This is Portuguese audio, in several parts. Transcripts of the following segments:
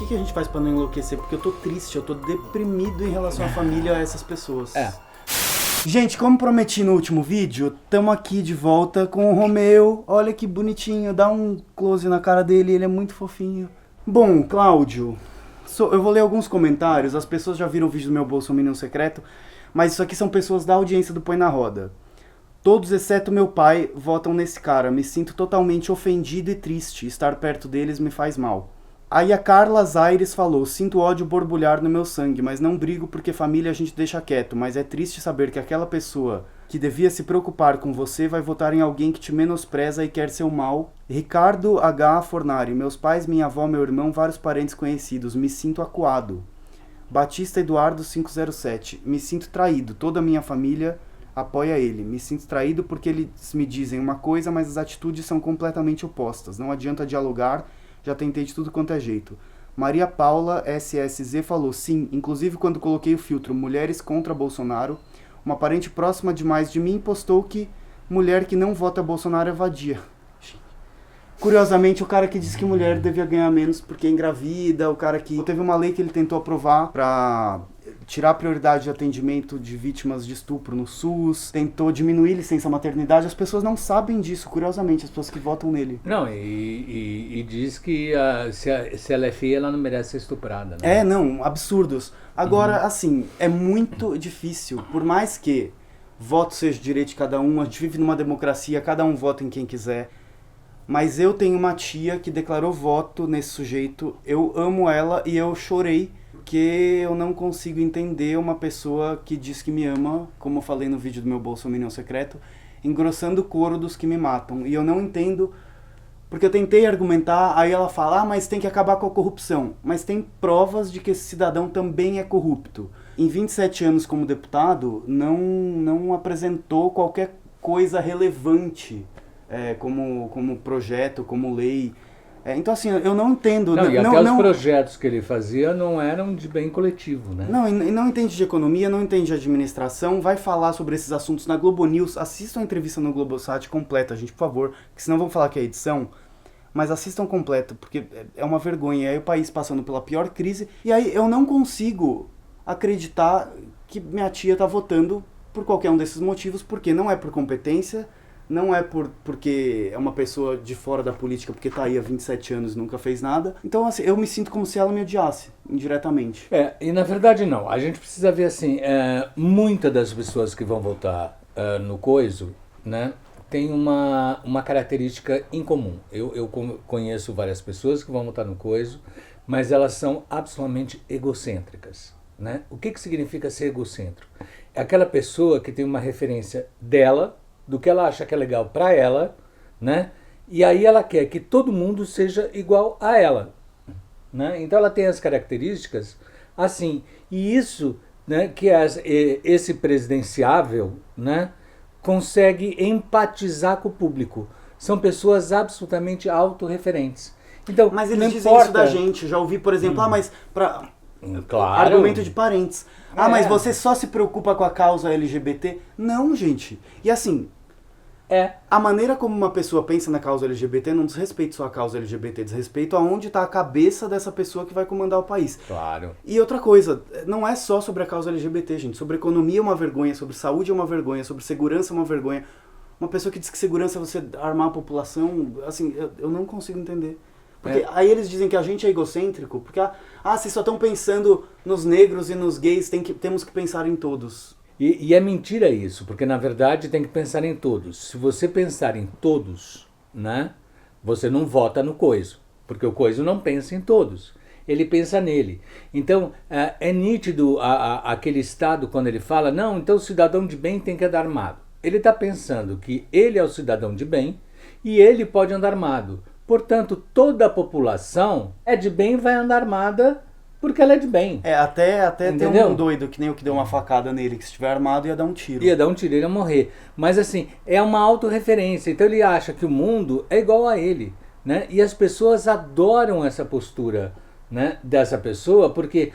que a gente faz pra não enlouquecer? Porque eu tô triste, eu tô deprimido em relação à família a essas pessoas. Gente, como prometi no último vídeo, tamo aqui de volta com o Romeu. Olha que bonitinho, dá um close na cara dele, ele é muito fofinho. Bom, Cláudio, eu vou ler alguns comentários, as pessoas já viram o vídeo do meu Bolsominion secreto, mas isso aqui são pessoas da audiência do Põe na Roda. Todos, exceto meu pai, votam nesse cara. Me sinto totalmente ofendido e triste. Estar perto deles me faz mal. Aí a Carla Zaires falou: sinto ódio borbulhar no meu sangue, mas não brigo porque família a gente deixa quieto. Mas é triste saber que aquela pessoa que devia se preocupar com você vai votar em alguém que te menospreza e quer seu mal. Ricardo H. Fornari: meus pais, minha avó, meu irmão, vários parentes conhecidos. Me sinto acuado. Batista Eduardo 507: me sinto traído. Toda a minha família apoia ele. Me sinto traído porque eles me dizem uma coisa, mas as atitudes são completamente opostas. Não adianta dialogar, já tentei de tudo quanto é jeito. Maria Paula SSZ falou: sim, inclusive quando coloquei o filtro Mulheres contra Bolsonaro, uma parente próxima demais de mim postou que mulher que não vota Bolsonaro é vadia. Curiosamente, o cara que disse que mulher devia ganhar menos porque é engravida, o cara que... Teve uma lei que ele tentou aprovar pra tirar a prioridade de atendimento de vítimas de estupro no SUS, tentou diminuir licença maternidade, as pessoas não sabem disso, curiosamente, as pessoas que votam nele. Não, e diz que se ela é feia, ela não merece ser estuprada, né? Não, absurdos. Agora, assim, é muito difícil, por mais que voto seja direito de cada um, a gente vive numa democracia, cada um vota em quem quiser, mas eu tenho uma tia que declarou voto nesse sujeito, eu amo ela e eu chorei porque eu não consigo entender uma pessoa que diz que me ama, como eu falei no vídeo do meu Bolsominion secreto, engrossando o couro dos que me matam. E eu não entendo, porque eu tentei argumentar, aí ela fala, mas tem que acabar com a corrupção. Mas tem provas de que esse cidadão também é corrupto. Em 27 anos como deputado, não apresentou qualquer coisa relevante, como projeto, como lei. Então, assim, eu não entendo. E até os projetos que ele fazia não eram de bem coletivo, né? Não entende de economia, não entende de administração, vai falar sobre esses assuntos na Globo News. Assistam a entrevista no Globosat completa, gente, por favor, que senão vão falar que é edição. Mas assistam completa, porque é uma vergonha. E aí o país passando pela pior crise. E aí eu não consigo acreditar que minha tia tá votando por qualquer um desses motivos, porque não é por competência, não é porque é uma pessoa de fora da política, porque tá aí há 27 anos e nunca fez nada. Então, assim, eu me sinto como se ela me odiasse, indiretamente. E na verdade não. A gente precisa ver assim, muitas das pessoas que vão votar no coiso, né, tem uma característica em comum. Eu conheço várias pessoas que vão votar no coiso, mas elas são absolutamente egocêntricas, né? O que significa ser egocêntrico? É aquela pessoa que tem uma referência dela, do que ela acha que é legal para ela, né? E aí ela quer que todo mundo seja igual a ela, né? Então ela tem as características assim, e isso, né, que esse presidenciável, né, consegue empatizar com o público. São pessoas absolutamente autorreferentes. Então, mas eles dizem isso da gente, já ouvi, por exemplo, mas para claro. Argumento de parentes. Mas você só se preocupa com a causa LGBT? Não, gente. E assim, a maneira como uma pessoa pensa na causa LGBT não diz respeito só à causa LGBT, diz respeito aonde está a cabeça dessa pessoa que vai comandar o país. Claro. E outra coisa, não é só sobre a causa LGBT, gente. Sobre economia é uma vergonha, sobre saúde é uma vergonha, sobre segurança é uma vergonha. Uma pessoa que diz que segurança é você armar a população, assim, eu não consigo entender. Porque aí eles dizem que a gente é egocêntrico, porque vocês só estão pensando nos negros e nos gays, temos que pensar em todos. E é mentira isso, porque na verdade tem que pensar em todos. Se você pensar em todos, né, você não vota no coiso, porque o coiso não pensa em todos, ele pensa nele. Então é nítido aquele Estado quando ele fala, não, então o cidadão de bem tem que andar armado. Ele está pensando que ele é o cidadão de bem e ele pode andar armado. Portanto, toda a população é de bem e vai andar armada porque ela é de bem. Até tem um doido que nem o que deu uma facada nele, que se estiver armado ia dar um tiro. Ia dar um tiro, ele ia morrer. Mas assim, é uma autorreferência. Então ele acha que o mundo é igual a ele, né? E as pessoas adoram essa postura, né, dessa pessoa, porque...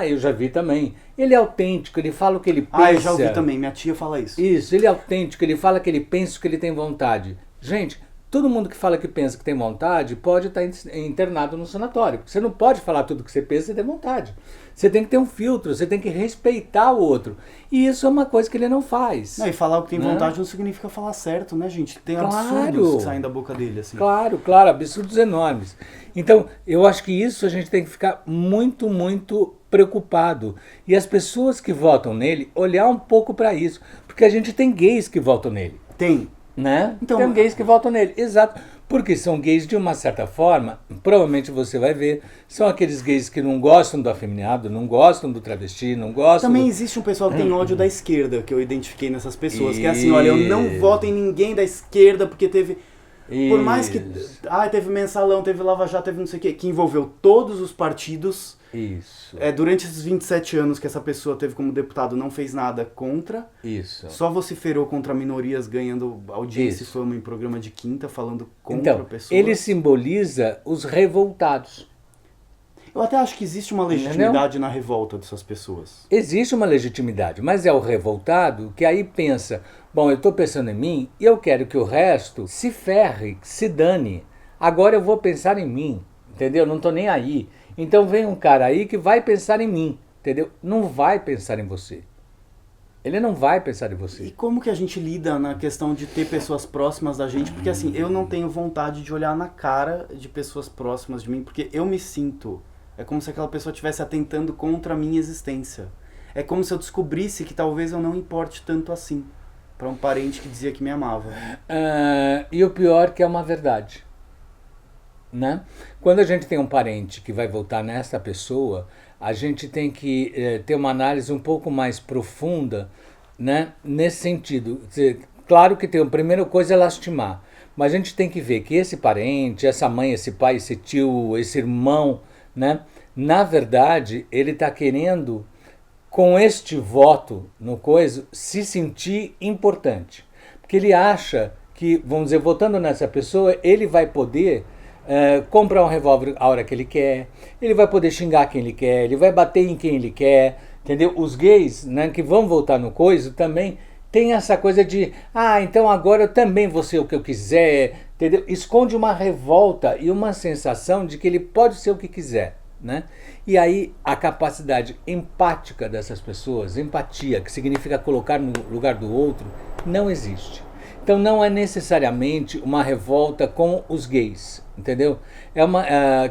eu já vi também. Ele é autêntico, ele fala o que ele pensa. Eu já ouvi também, minha tia fala isso. Isso, ele é autêntico, ele fala que ele pensa o que ele tem vontade. Gente, todo mundo que fala que pensa que tem vontade pode estar internado no sanatório. Você não pode falar tudo que você pensa e ter vontade. Você tem que ter um filtro, você tem que respeitar o outro. E isso é uma coisa que ele não faz. Não, e falar o que tem vontade não significa falar certo, né, gente? Tem Claro. absurdos que saem da boca dele, assim. Claro, absurdos enormes. Então, eu acho que isso a gente tem que ficar muito, muito preocupado. E as pessoas que votam nele, olhar um pouco para isso. Porque a gente tem gays que votam nele. Tem. Né? Então, tem gays que votam nele, exato. Porque são gays de uma certa forma, provavelmente você vai ver, são aqueles gays que não gostam do afeminado, não gostam do travesti, não gostam... Também existe um pessoal que tem ódio da esquerda, que eu identifiquei nessas pessoas, que é assim, olha, eu não voto em ninguém da esquerda porque teve... Por mais que... teve mensalão, teve Lava Jato, teve não sei o quê, que envolveu todos os partidos. Isso. Durante esses 27 anos que essa pessoa teve como deputado, não fez nada contra. Isso. Só vociferou contra minorias, ganhando audiência e fama em programa de quinta, falando contra pessoas. Ele simboliza os revoltados. Eu até acho que existe uma legitimidade na revolta dessas pessoas. Existe uma legitimidade, mas é o revoltado que aí pensa, bom, eu estou pensando em mim e eu quero que o resto se ferre, se dane. Agora eu vou pensar em mim, entendeu? Não estou nem aí. Então vem um cara aí que vai pensar em mim, entendeu? Não vai pensar em você. Ele não vai pensar em você. E como que a gente lida na questão de ter pessoas próximas da gente? Porque assim, eu não tenho vontade de olhar na cara de pessoas próximas de mim, porque eu me sinto... É como se aquela pessoa estivesse atentando contra a minha existência. É como se eu descobrisse que talvez eu não importe tanto assim para um parente que dizia que me amava. E o pior que é uma verdade. Né? Quando a gente tem um parente que vai votar nessa pessoa, a gente tem que ter uma análise um pouco mais profunda, né? Nesse sentido. Claro que a primeira coisa é lastimar, mas a gente tem que ver que esse parente, essa mãe, esse pai, esse tio, esse irmão, né? Na verdade, ele está querendo, com este voto no coisa, se sentir importante. Porque ele acha que, vamos dizer, votando nessa pessoa, ele vai poder comprar um revólver a hora que ele quer, ele vai poder xingar quem ele quer, ele vai bater em quem ele quer, entendeu? Os gays, né, que vão votar no coisa também tem essa coisa de, então agora eu também vou ser o que eu quiser, entendeu? Esconde uma revolta e uma sensação de que ele pode ser o que quiser, né? E aí a capacidade empática dessas pessoas, empatia, que significa colocar no lugar do outro, não existe. Então não é necessariamente uma revolta com os gays, entendeu?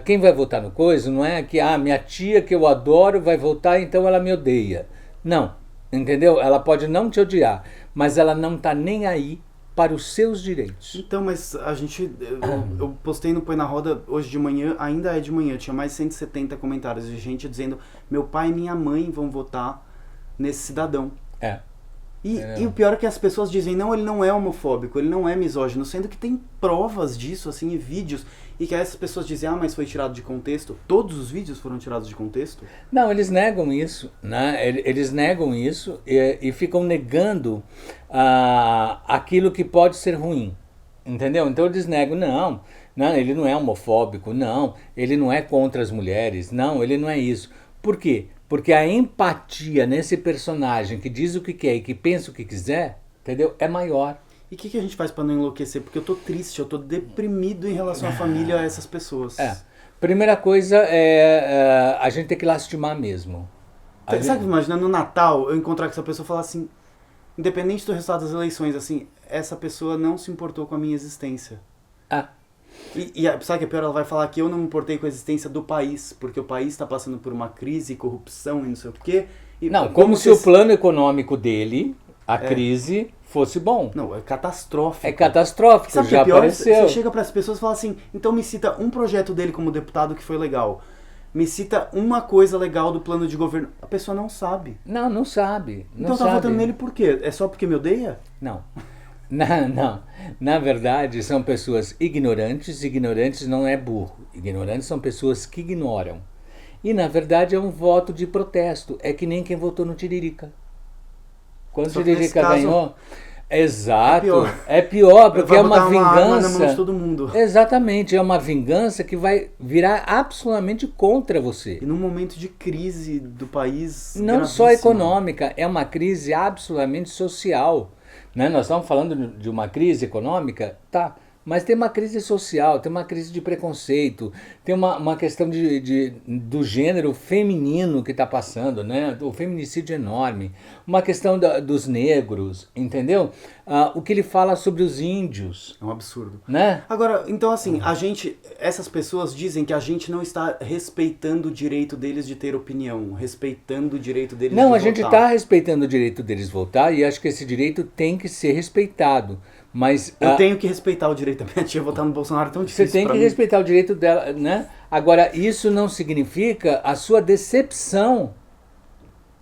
Quem vai votar no coisa não é que minha tia que eu adoro vai votar, então ela me odeia. Não, entendeu? Ela pode não te odiar, mas ela não está nem aí para os seus direitos. Então, mas eu postei no Põe na Roda hoje de manhã, ainda é de manhã, tinha mais de 170 comentários de gente dizendo, meu pai e minha mãe vão votar nesse cidadão. E o pior é que as pessoas dizem, não, ele não é homofóbico, ele não é misógino, sendo que tem provas disso, assim, e vídeos, e que essas pessoas dizem, mas foi tirado de contexto. Todos os vídeos foram tirados de contexto? Não, eles negam isso, né? Eles negam isso e ficam negando aquilo que pode ser ruim, entendeu? Então eles negam, não, ele não é homofóbico, não, ele não é contra as mulheres, não, ele não é isso. Por quê? Porque a empatia nesse personagem que diz o que quer e que pensa o que quiser, entendeu? É maior. E o que a gente faz pra não enlouquecer? Porque eu tô triste, eu tô deprimido em relação à família a essas pessoas. Primeira coisa é a gente tem que lastimar mesmo. Sabe, imagina no Natal eu encontrar com essa pessoa e falar assim, independente do resultado das eleições, assim, essa pessoa não se importou com a minha existência. E sabe que é pior? Ela vai falar que eu não me importei com a existência do país, porque o país está passando por uma crise, corrupção e não sei o quê. Como se o plano econômico dele, a crise, fosse bom. Não, é catastrófico. É catastrófico, sabe já que é pior? apareceu. Você chega para as pessoas e fala assim, então me cita um projeto dele como deputado que foi legal. Me cita uma coisa legal do plano de governo. A pessoa não sabe. Não sabe. Então tá votando nele por quê? É só porque me odeia? Não. Não. Na verdade, são pessoas ignorantes. Ignorantes não é burro. Ignorantes são pessoas que ignoram. E, na verdade, é um voto de protesto. É que nem quem votou no Tiririca. Quando o Tiririca ganhou... Exato. É pior porque é uma vingança... na mão de todo mundo. Exatamente. É uma vingança que vai virar absolutamente contra você. E num momento de crise do país... Não só econômica. É uma crise absolutamente social. Né? Nós estamos falando de uma crise econômica, Mas tem uma crise social, tem uma crise de preconceito, tem uma questão do gênero feminino que está passando, né? O feminicídio é enorme, uma questão dos negros, entendeu? O que ele fala sobre os índios. É um absurdo. Né? Agora, então assim, essas pessoas dizem que a gente não está respeitando o direito deles de ter opinião, respeitando o direito deles de votar. Não, a gente está respeitando o direito deles votar e acho que esse direito tem que ser respeitado. Mas eu tenho que respeitar o direito da minha tia votar no Bolsonaro, tão difícil. Você tem que respeitar o direito dela, né? Agora, isso não significa a sua decepção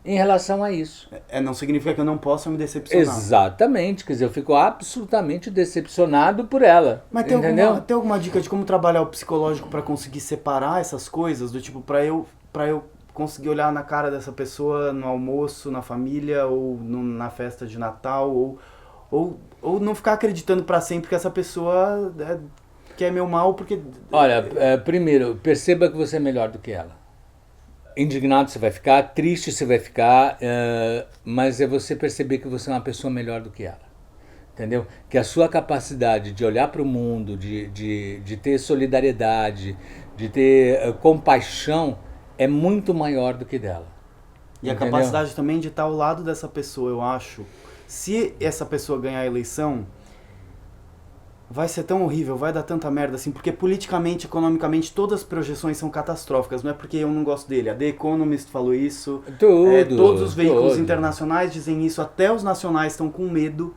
em relação a isso. Não significa que eu não possa me decepcionar. Exatamente, quer dizer, eu fico absolutamente decepcionado por ela. Mas tem alguma dica de como trabalhar o psicológico para conseguir separar essas coisas? Do tipo, para eu conseguir olhar na cara dessa pessoa no almoço, na família, ou na festa de Natal, ou não ficar acreditando para sempre que essa pessoa quer meu mal, porque... Olha, primeiro, perceba que você é melhor do que ela. Indignado você vai ficar, triste você vai ficar, mas é você perceber que você é uma pessoa melhor do que ela. Entendeu? Que a sua capacidade de olhar para o mundo, de ter solidariedade, de ter compaixão, é muito maior do que dela. E entendeu? A capacidade também de estar ao lado dessa pessoa, eu acho. Se essa pessoa ganhar a eleição, vai ser tão horrível, vai dar tanta merda assim, porque politicamente, economicamente, todas as projeções são catastróficas, não é porque eu não gosto dele. A The Economist falou isso, todos os veículos internacionais dizem isso, até os nacionais estão com medo,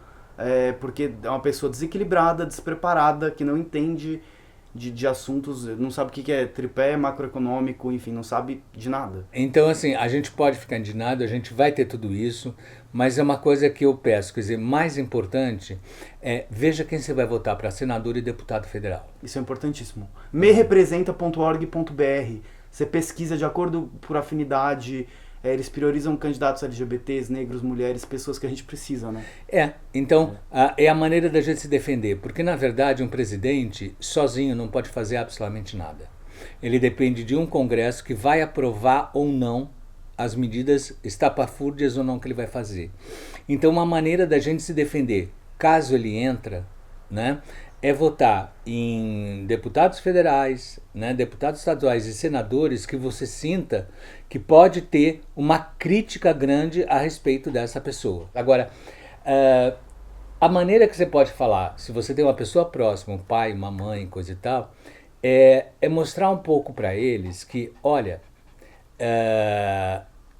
porque é uma pessoa desequilibrada, despreparada, que não entende de assuntos, não sabe o que é tripé macroeconômico, enfim, não sabe de nada. Então, assim, a gente pode ficar indignado, a gente vai ter tudo isso, mas é uma coisa que eu peço, quer dizer, mais importante veja quem você vai votar para senador e deputado federal. Isso é importantíssimo. merepresenta.org.br. Você pesquisa de acordo por afinidade, eles priorizam candidatos LGBTs, negros, mulheres, pessoas que a gente precisa, né? Então, é a maneira da gente se defender, porque na verdade um presidente sozinho não pode fazer absolutamente nada. Ele depende de um congresso que vai aprovar ou não as medidas estapafúrdias ou não que ele vai fazer. Então, uma maneira da gente se defender, caso ele entra, né, é votar em deputados federais, né, deputados estaduais e senadores que você sinta que pode ter uma crítica grande a respeito dessa pessoa. Agora, a maneira que você pode falar, se você tem uma pessoa próxima, um pai, uma mãe, coisa e tal, é mostrar um pouco para eles que, olha,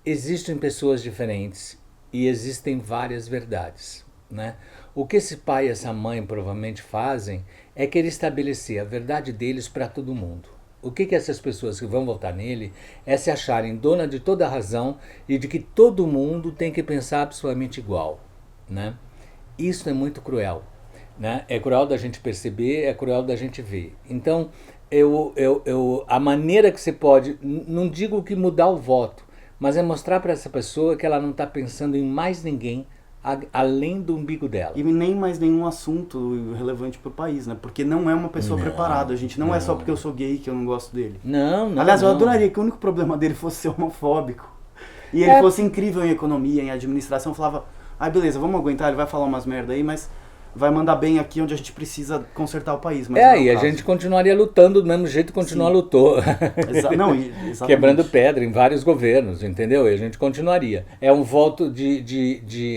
existem pessoas diferentes e existem várias verdades, né? O que esse pai e essa mãe provavelmente fazem é querer estabelecer a verdade deles para todo mundo. O que essas pessoas que vão votar nele é se acharem dona de toda a razão e de que todo mundo tem que pensar absolutamente igual, né? Isso é muito cruel, né? É cruel da gente perceber, é cruel da gente ver. Então, a maneira que você pode, não digo que mudar o voto, mas é mostrar para essa pessoa que ela não está pensando em mais ninguém além do umbigo dela. E nem mais nenhum assunto relevante pro país, né? Porque não é uma pessoa preparada, gente. Não é só porque eu sou gay que eu não gosto dele. Não. Aliás, eu adoraria que o único problema dele fosse ser homofóbico. E ele fosse incrível em economia, em administração. Eu falava, beleza, vamos aguentar, ele vai falar umas merda aí, mas vai mandar bem aqui onde a gente precisa consertar o país. Mas e a gente continuaria lutando do mesmo jeito que lutou. Exatamente. Quebrando pedra em vários governos, entendeu? E a gente continuaria. É um voto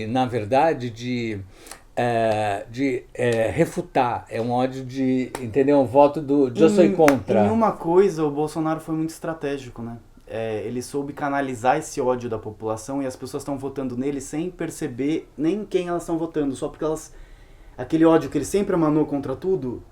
na verdade, de refutar. É um ódio entendeu? Um voto de eu sou contra. Em uma coisa, o Bolsonaro foi muito estratégico, né? Ele soube canalizar esse ódio da população e as pessoas estão votando nele sem perceber nem quem elas estão votando, só porque aquele ódio que ele sempre emanou contra tudo,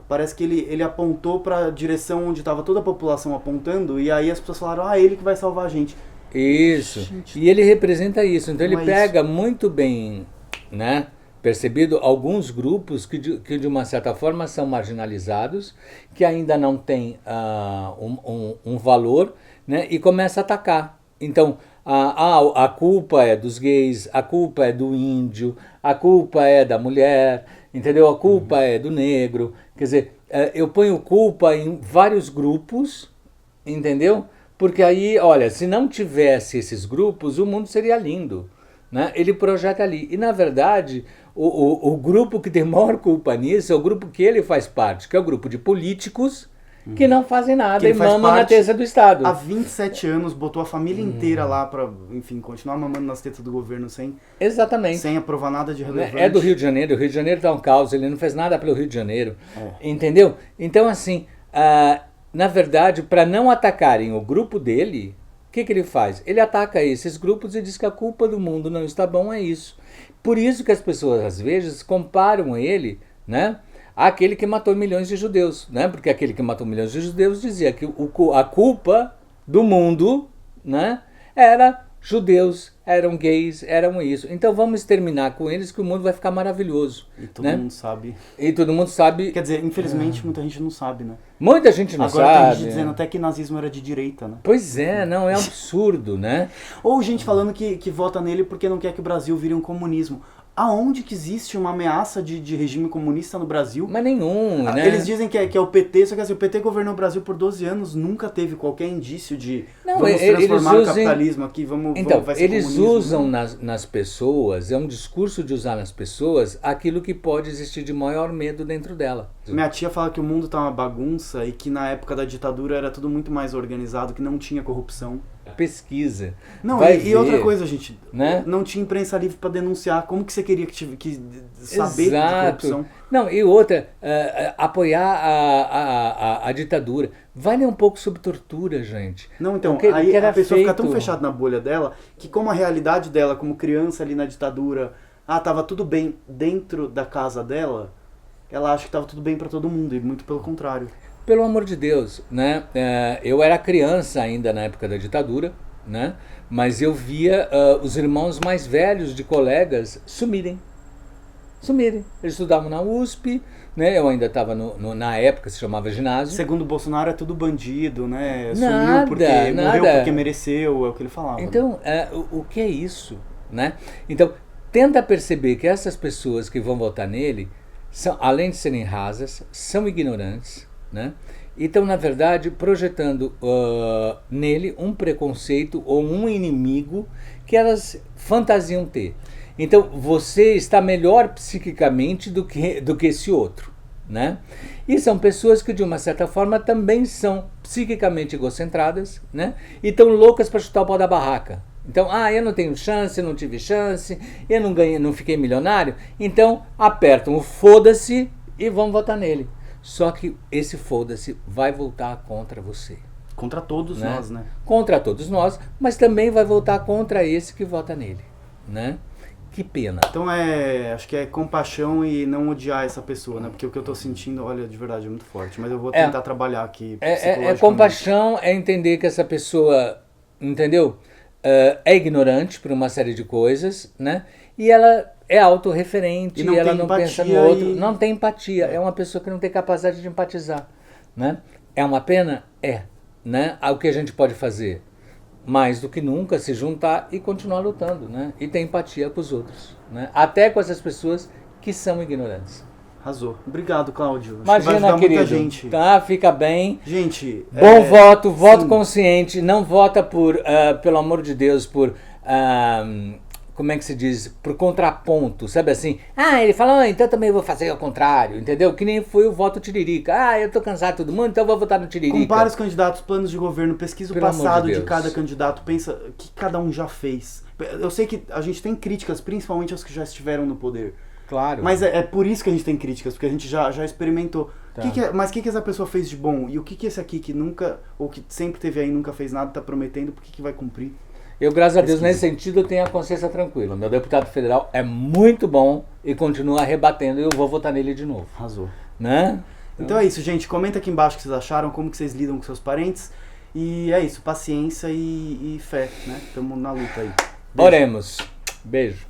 parece que ele apontou para a direção onde estava toda a população apontando, e aí as pessoas falaram, ele que vai salvar a gente. Isso, gente. E ele representa isso, então ele pega muito bem, né, percebido alguns grupos que de uma certa forma são marginalizados, que ainda não têm um valor, né, e começa a atacar. Então, a culpa é dos gays, a culpa é do índio, a culpa é da mulher, entendeu? A culpa é do negro. Quer dizer, eu ponho culpa em vários grupos, entendeu? Porque aí, olha, se não tivesse esses grupos, o mundo seria lindo, né? Ele projeta ali. E, na verdade, o grupo que tem maior culpa nisso é o grupo que ele faz parte, que é o grupo de políticos que não fazem nada e mamam na testa do Estado. Há 27 anos botou a família inteira lá pra, enfim, continuar mamando nas tetas do governo Exatamente. sem aprovar nada de relevante. É do Rio de Janeiro, o Rio de Janeiro tá um caos, ele não fez nada pelo Rio de Janeiro, entendeu? Então assim, na verdade, para não atacarem o grupo dele, o que ele faz? Ele ataca esses grupos e diz que a culpa do mundo não está bom, é isso. Por isso que as pessoas às vezes comparam ele, né, àquele que matou milhões de judeus, né? Porque aquele que matou milhões de judeus dizia que a culpa do mundo, né, era judeus, eram gays, eram isso. Então vamos exterminar com eles que o mundo vai ficar maravilhoso. E todo né? mundo sabe. E todo mundo sabe. Quer dizer, infelizmente muita gente não sabe, né? Muita gente não Agora sabe. tem gente dizendo até que nazismo era de direita, né? Pois é, não, é um absurdo, né? Ou gente falando que vota nele porque não quer que o Brasil vire um comunismo. Aonde que existe uma ameaça de regime comunista no Brasil? Mas nenhum, né? Eles dizem que é o PT, só que assim, o PT governou o Brasil por 12 anos, nunca teve qualquer indício de vamos transformar o capitalismo aqui, vai ser eles comunismo. usam nas pessoas, é um discurso de usar nas pessoas aquilo que pode existir de maior medo dentro dela. Minha tia fala que o mundo tá uma bagunça e que na época da ditadura era tudo muito mais organizado, que não tinha corrupção. Pesquisa. Não, e outra coisa, gente, né? Não tinha imprensa livre para denunciar. Como que você queria que saber de corrupção? Não, e outra, apoiar a ditadura. Vai ler um pouco sobre tortura, gente. Não, então, aí a pessoa fica tão fechada na bolha dela, que como a realidade dela, como criança ali na ditadura, tava tudo bem dentro da casa dela, ela acha que tava tudo bem para todo mundo, e muito pelo contrário. Pelo amor de Deus, né? Eu era criança ainda na época da ditadura, né? Mas eu via os irmãos mais velhos de colegas sumirem. Eles estudavam na USP, né? Eu ainda estava na época, se chamava ginásio. Segundo o Bolsonaro é tudo bandido, né? Sumiu porque morreu porque mereceu, é o que ele falava. Então, o que é isso, né? Então, tenta perceber que essas pessoas que vão votar nele, além de serem rasas, são ignorantes, né? Então, na verdade, projetando nele um preconceito ou um inimigo que elas fantasiam ter. Então, você está melhor psiquicamente do que esse outro, né? E são pessoas que, de uma certa forma, também são psiquicamente egocentradas, né? E estão loucas para chutar o pau da barraca. Então, eu não tenho chance, eu não tive chance, eu não ganhei, não fiquei milionário. Então, apertam o foda-se e vão votar nele. Só que esse foda-se vai voltar contra você. Contra todos nós, né? Contra todos nós, mas também vai voltar contra esse que vota nele, né? Que pena. Então acho que é compaixão e não odiar essa pessoa, né? Porque o que eu tô sentindo, olha, de verdade, é muito forte. Mas eu vou tentar trabalhar aqui psicologicamente. Compaixão, é entender que essa pessoa, entendeu? É ignorante por uma série de coisas, né? E ela é autorreferente, e ela não pensa no outro, não tem empatia, é uma pessoa que não tem capacidade de empatizar, né? É uma pena? Né? O que a gente pode fazer? Mais do que nunca, se juntar e continuar lutando, né? E ter empatia com os outros, né? Até com essas pessoas que são ignorantes. Arrasou. Obrigado, Cláudio. Imagina, querido. Muita gente. Tá, fica bem. Gente, bom voto consciente. Não vota por, pelo amor de Deus, por... como é que se diz? Por contraponto, sabe assim? Ele fala, então também vou fazer ao contrário, entendeu? Que nem foi o voto Tiririca. Eu tô cansado de todo mundo, então vou votar no Tiririca. Compara os candidatos, planos de governo, pesquisa o passado de cada candidato, pensa o que cada um já fez. Eu sei que a gente tem críticas, principalmente aos que já estiveram no poder. Claro. Mas é por isso que a gente tem críticas, porque a gente já experimentou. Tá. Mas o que essa pessoa fez de bom? E o que esse aqui que nunca, ou que sempre teve aí, nunca fez nada, tá prometendo, por que vai cumprir? Eu, graças a Deus, nesse sentido, eu tenho a consciência tranquila. Meu deputado federal é muito bom e continua rebatendo e eu vou votar nele de novo. Arrasou. Né? Então é isso, gente. Comenta aqui embaixo o que vocês acharam, como que vocês lidam com seus parentes. E é isso, paciência e fé, né? Tamo na luta aí. Beijo. Oremos. Beijo.